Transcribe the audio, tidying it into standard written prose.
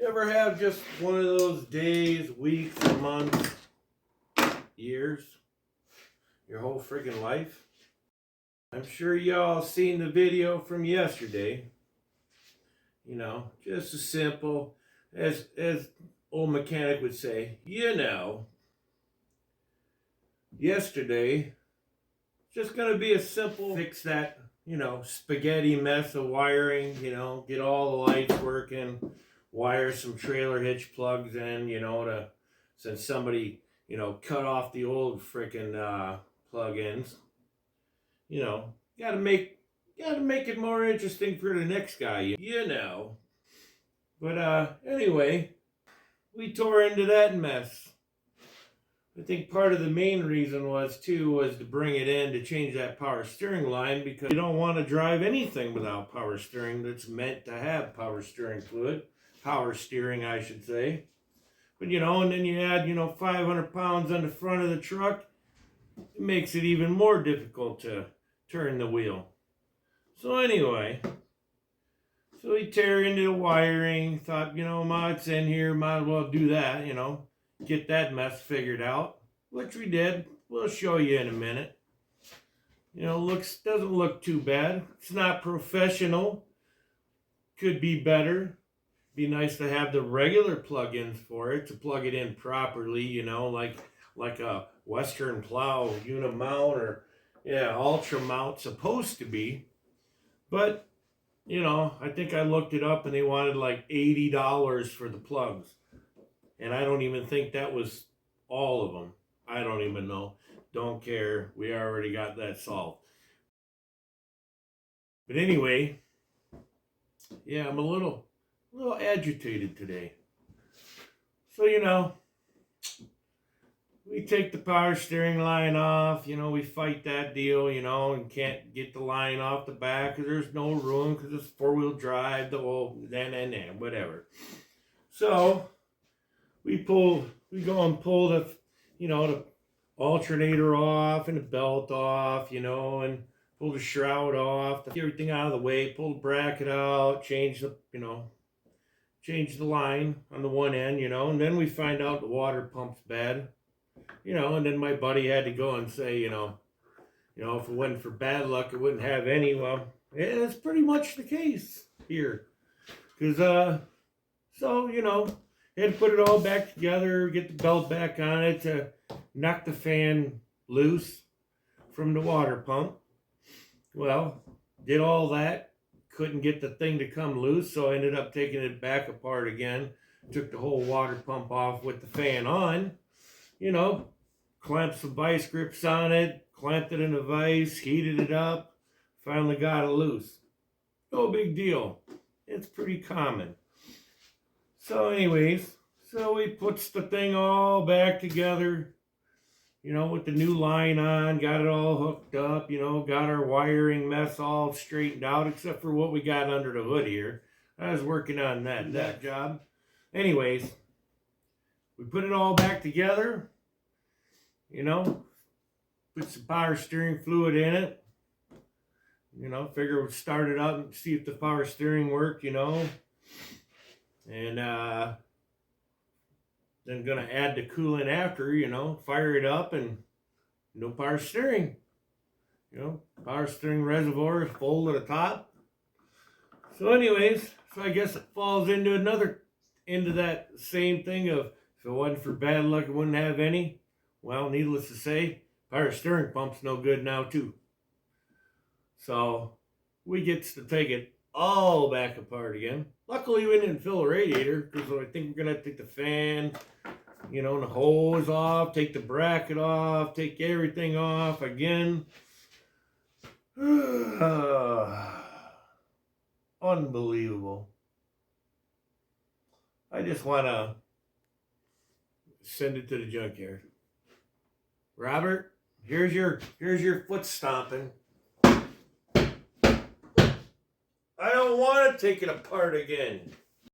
You ever have just one of those days, weeks, months, years, your whole freaking life? I'm sure y'all seen the video from yesterday. You know, just as simple as old mechanic would say, yesterday, just gonna be a simple fix that, spaghetti mess of wiring, get all the lights working, wire some trailer hitch plugs in, since somebody, cut off the old freaking plug-ins. Gotta make it more interesting for the next guy, But anyway, we tore into that mess. I think part of the main reason was to bring it in to change that power steering line, because you don't want to drive anything without power steering that's meant to have power steering fluid. Power steering, I should say. But, and then you add, 500 pounds on the front of the truck. It makes it even more difficult to turn the wheel. So anyway, we tear into the wiring. Thought, it's in here. Might as well do that, get that mess figured out, which we did. We'll show you in a minute. Doesn't look too bad. It's not professional. Could be better. Be nice to have the regular plug-ins for it to plug it in properly, like a Western plow unimount or ultra mount supposed to be. But I think I looked it up and they wanted like $80 for the plugs. And I don't even think that was all of them. I don't even know. Don't care. We already got that solved. But anyway, I'm a little agitated today. So, we take the power steering line off. We fight that deal, and can't get the line off the back because there's no room because it's four-wheel drive, whatever. So we go and pull the alternator off and the belt off, and pull the shroud off, get everything out of the way, pull the bracket out, change the line on the one end, and then we find out the water pump's bad, and then my buddy had to go and say, if it wasn't for bad luck, it wouldn't have any. Well, that's pretty much the case here. Because, had to put it all back together, get the belt back on it to knock the fan loose from the water pump. Well, did all that, couldn't get the thing to come loose, so I ended up taking it back apart again. Took the whole water pump off with the fan on, clamped some vice grips on it, clamped it in a vise, heated it up, finally got it loose. No big deal. It's pretty common. So anyways, we puts the thing all back together, with the new line on, got it all hooked up, got our wiring mess all straightened out, except for what we got under the hood here. I was working on that job. Anyways, we put it all back together, put some power steering fluid in it, figure we'd start it up and see if the power steering worked, and then gonna add the coolant after, fire it up, and no power steering. Power steering reservoir is full to the top. So anyways, I guess it falls into that same thing of, if it wasn't for bad luck, it wouldn't have any. Well, needless to say, power steering pump's no good now too. So we gets to take it all back apart again. Luckily, we didn't fill the radiator, because I think we're gonna take the fan, and the hose off, take the bracket off, take everything off again. Unbelievable. I just want to send it to the junkyard. Robert, here's your foot stomping. I don't want to take it apart again.